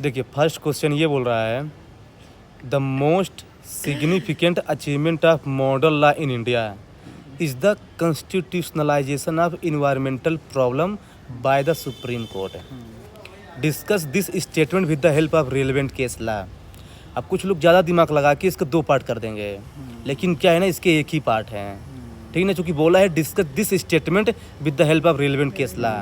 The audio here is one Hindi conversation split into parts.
देखिए फर्स्ट क्वेश्चन ये बोल रहा है the most significant achievement of model law in India is the constitutionalization of environmental problem by the Supreme Court. Discuss this statement with the help of relevant case law. अब कुछ लोग ज़्यादा दिमाग लगा के इसको दो पार्ट कर देंगे, लेकिन क्या है ना, इसके एक ही पार्ट है, ठीक ना। चूँकि बोला है discuss this statement with the help of relevant case law,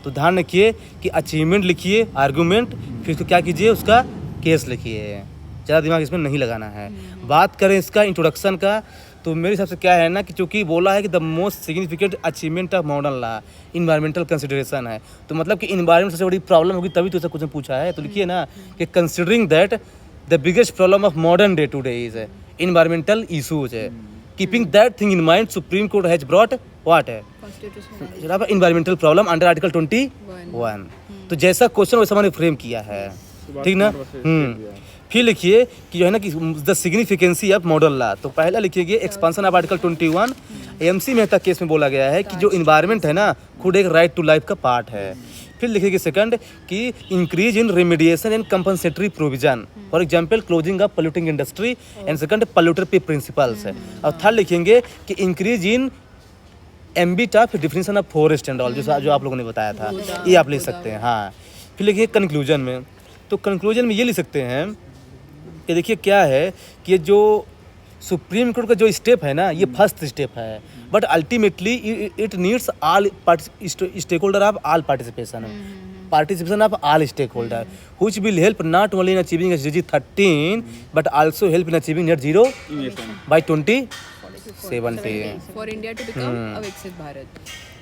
तो ध्यान रखिए कि अचीवमेंट लिखिए, आर्गूमेंट, फिर उसको क्या कीजिए, उसका केस लिखिए। ज़्यादा दिमाग इसमें नहीं लगाना है। बात करें इसका इंट्रोडक्शन का, तो मेरे हिसाब से क्या है ना कि चूँकि बोला है कि the most significant achievement of modern law environmental consideration है, तो मतलब कि इन्वायरमेंट सबसे बड़ी प्रॉब्लम होगी, तभी तो ऐसा क्वेश्चन पूछा है। तो लिखिए ना कि considering that the biggest problem of modern day to day is environmental issues है, keeping that thing in mind Supreme Court has brought what है इन्वायरमेंटल प्रॉब्लम अंडर आर्टिकल 21। तो जैसा क्वेश्चन वैसा मैंने फ्रेम किया है, ठीक ना। फिर लिखिए कि जो है ना कि the significancy of model law, तो पहला लिखिए expansion of article 21। MC Mehta case में बोला गया है कि जो इन्वायरमेंट है ना खुद एक राइट टू लाइफ का पार्ट है। फिर लिखिए सेकंड कि increase in remediation and compensatory provision, for example closing of polluting industry and second polluter पे प्रिंसिपल्स है। और थर्ड लिखेंगे कि increase in ambit of definition of forest and all, जो आप लोगों ने बताया था, ये आप लिख सकते हैं। हाँ, फिर लिखिए कंक्लूजन में, तो कंक्लूजन में ये लिख सकते हैं कि देखिए क्या है कि ये जो सुप्रीम कोर्ट का जो स्टेप है ना, ये फर्स्ट स्टेप है, but ultimately it needs all stakeholder of all participation of all stakeholder which will help not only in achieving SDG 13 but also help in achieving net zero by 2070 for India to become a विकसित भारत।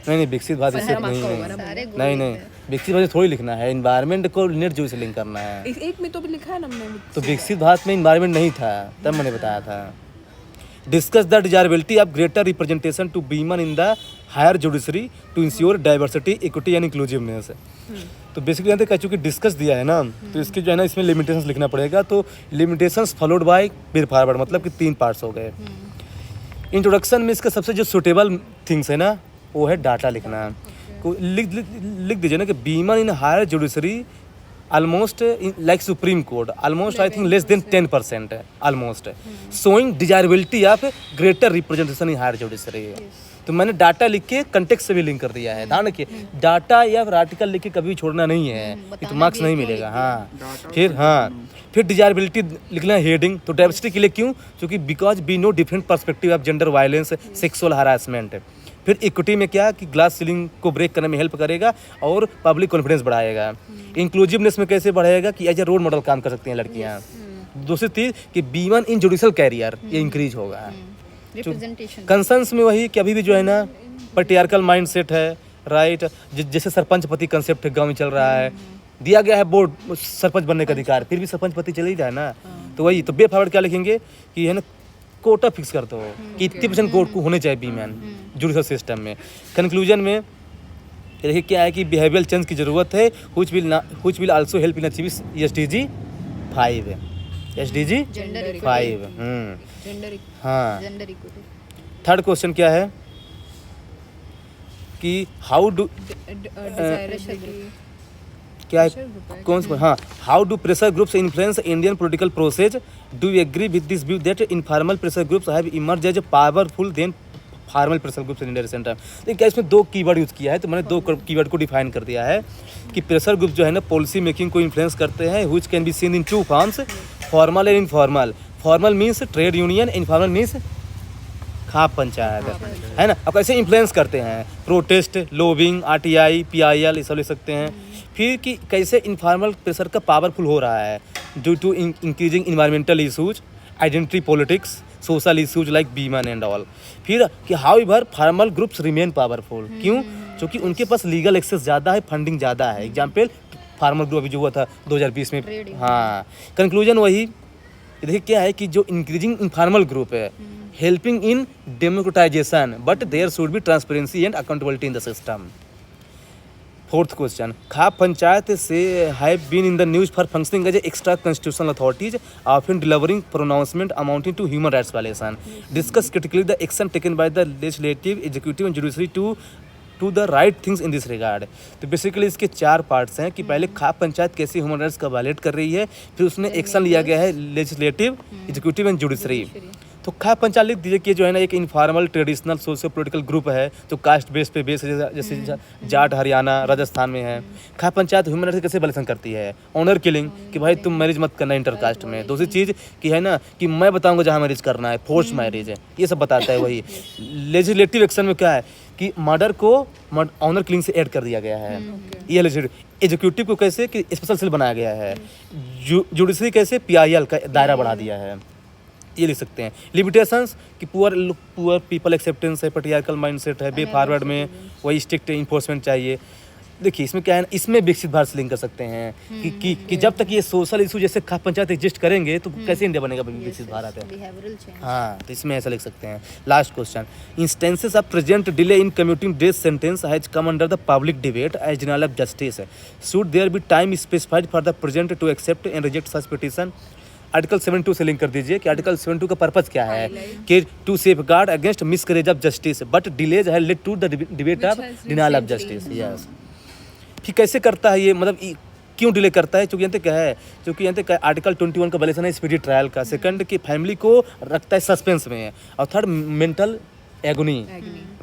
नहीं विकसित भारत इससे नहीं विकसित भारत थोड़ी लिखना है, इन्वायरमेंट को नेट जीरो से लिंक करना है। एक में तो भी लिखा है ना हमने, तो विकसित भारत में इन्वायरमेंट नहीं था, तब मैंने बताया था। Discuss the desirability of greater representation to women in the higher judiciary to ensure diversity, equity and inclusiveness. तो बेसिकली यहाँ तक चूँकि डिस्कस दिया है ना, तो इसके जो है ना इसमें लिमिटेशंस लिखना पड़ेगा। तो लिमिटेशंस फॉलोड बाय फिर फॉरवर्ड, मतलब कि 3 पार्ट्स हो गए। इंट्रोडक्शन में इसका सबसे जो सुटेबल थिंग्स है ना, वो है डाटा लिखना। को लिख दीजिए ना कि women in higher judiciary almost like Supreme Court, almost I think less than 10%, almost showing desirability of greater representation in higher judiciary। तो मैंने डाटा लिख के कंटेक्स्ट से भी लिंक कर दिया है, ध्यान रखिए। डाटा या आर्टिकल लिख के कभी छोड़ना नहीं है, ये तो मार्क्स नहीं मिलेगा। हाँ, फिर डिजायरेबिलिटी लिखना है हेडिंग। तो डाइवर्सिटी के लिए क्यों? क्योंकि because we know different perspective of gender violence, sexual harassment. फिर इक्विटी में क्या कि ग्लास सीलिंग को ब्रेक करने में हेल्प करेगा और पब्लिक कॉन्फिडेंस बढ़ाएगा। इंक्लूसिवनेस में कैसे बढ़ाएगा कि एज ए रोल मॉडल काम कर सकती हैं लड़कियाँ। दूसरी चीज़ कि वीमेन इन जुडिशल कैरियर, ये इंक्रीज होगा। कंसर्न्स में वही कि अभी भी जो है ना पैट्रियार्कल माइंड सेट है, राइट। जैसे सरपंच पति कंसेप्ट गाँव में चल रहा है, दिया गया है बोर्ड सरपंच बनने का अधिकार, फिर भी सरपंच पति चल ही जाए ना। तो वही तो बे फॉरवर्ड क्या लिखेंगे कि है ना कोटा फिक्स कर दो कि 80% कोर्ट को होने चाहिए वीमेन जुडिशल सिस्टम में। कंक्लूजन में देखिए क्या है कि बिहेवियरल चेंज की ज़रूरत है, which will also help in achieving SDG 5। हाँ, थर्ड क्वेश्चन क्या है कि हाउ डू क्या है कौन सा, हाँ, how do pressure groups influence Indian political process, do you agree with this view that informal pressure groups have emerge as powerful then formal pressure groups in India recent time. देखिए क्या इसमें 2 कीवर्ड यूज़ किया है, तो मैंने 2 कीवर्ड को डिफाइन कर दिया है कि प्रेशर ग्रुप जो है ना पॉलिसी मेकिंग को इन्फ्लुएंस करते हैं, which can be seen in 2 forms, formal and informal. Formal means trade union, informal means khap panchayat, है ना। अब कैसे इन्फ्लुएंस करते हैं, प्रोटेस्ट, लॉबिंग, RTI, PIL, ये सब ले सकते हैं। फिर कि कैसे इनफॉर्मल प्रेशर का पावरफुल हो रहा है due to increasing environmental issues, identity politics, social issues like women and all. फिर कि however formal groups remain powerful, क्यों? क्योंकि उनके पास लीगल एक्सेस ज़्यादा है, फंडिंग ज़्यादा है। एग्जाम्पल फार्मर ग्रुप अभी जो हुआ था 2020 में। हाँ, कंक्लूजन वही देखिए क्या है कि जो इंक्रीजिंग इनफॉर्मल ग्रुप है helping in democratization, but there should be transparency and accountability in the system. Fourth question, khap panchayat से have been in the news for functioning as extra constitutional authorities often delivering pronouncement amounting to human rights violation. Discuss critically the action taken by the legislative, executive and judiciary to to the right things in this regard. तो बेसिकली इसके 4 पार्ट्स हैं कि पहले खाप पंचायत कैसे ह्यूमन राइट्स का वायलेट कर रही है, फिर उसने एक्शन लिया गया है लेजिस्लेटिव, एग्जीक्यूटिव एंड जुडिशरी। तो खाप पंचायत लिख दीजिए कि जो है ना एक informal traditional socio political group है जो कास्ट बेस पे बेस है, जैसे जाट हरियाणा राजस्थान में है। खाप पंचायत ह्यूमन राइट्स कैसे वायलेशन करती है, ऑनर किलिंग कि भाई तुम मैरिज मत करना इंटर कास्ट में। दूसरी चीज़ कि है ना कि मैं बताऊंगा जहाँ मैरिज करना है, फोर्स मैरिज है, ये सब बताता है वही। लेजिस्लेटिव एक्शन में क्या है कि मर्डर को ऑनर किलिंग से ऐड कर दिया गया है, ये लेजिस्लेटिव। एग्जीक्यूटिव को कैसे कि स्पेशल सेल बनाया गया है, जुडिशरी कैसे PIL का दायरा बढ़ा दिया है, ये लिख सकते हैं। लिमिटेशंस कि पुअर पीपल एक्सेप्टेंस है, पेट्रियार्कल माइंडसेट है, वे फॉरवर्ड में वही स्ट्रिक्ट इन्फोर्समेंट चाहिए। देखिए इसमें क्या है ना, इसमें विकसित भारत से लिंक कर सकते हैं कि जब तक ये सोशल इशू जैसे खाप पंचायत एग्जिस्ट करेंगे तो कैसे इंडिया बनेगा विकसित भारत है। हाँ, तो इसमें ऐसा लिख सकते हैं। Last question, instances of president delay in commuting death sentence has come under the public debate as denial of justice. Should there be time specified for the president to accept and reject such petition. Article 72 से लिंक कर दीजिए कि आर्टिकल 72 का पर्पस क्या है कि to safeguard against miscarriage of justice but delays have led to the debate of denial of justice. Yes, फिर कैसे करता है ये, मतलब क्यों डिले करता है? क्योंकि यहाँ क्या है, क्योंकि यहाँ आर्टिकल 21 का वायलेशन है स्पीडी ट्रायल का। सेकंड कि फैमिली को रखता है सस्पेंस में, और थर्ड मेंटल एगोनी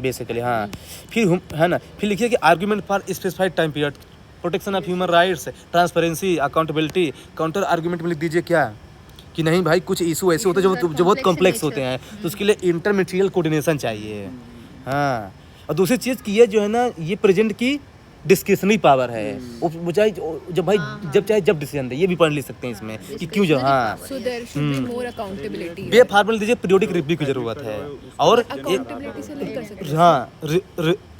बेसिकली। हाँ, फिर है ना, फिर लिखिए कि argument for specified time period, protection of human rights, transparency, accountability. Counter argument में लिख दीजिए क्या कि नहीं भाई कुछ इशू ऐसे होते हैं जो बहुत कॉम्प्लेक्स होते हैं, तो उसके लिए इंटरमेटेरियल कोऑर्डिनेशन चाहिए। हाँ, और दूसरी चीज़ कि ये जो है ना ये प्रेजेंट की डिस्क्रिशनरी पावर है, वो चाहे जब भाई जब चाहे जब डिसीजन दे, ये भी पढ़ ले सकते हैं इसमें कि क्यों जो। हाँ, So there should be more accountability. Be formal दीजिए, पीरियोडिक रिव्यू की जरूरत है, और Accountability से link कर सकते हैं। हाँ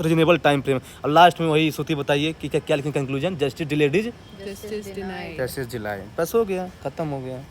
रीजनेबल टाइम फ्रेम। और लास्ट में वही सूती बताइए कि क्या लिखें conclusion, justice delayed is Justice denied. Justice delayed. बस हो गया, खत्म हो गया।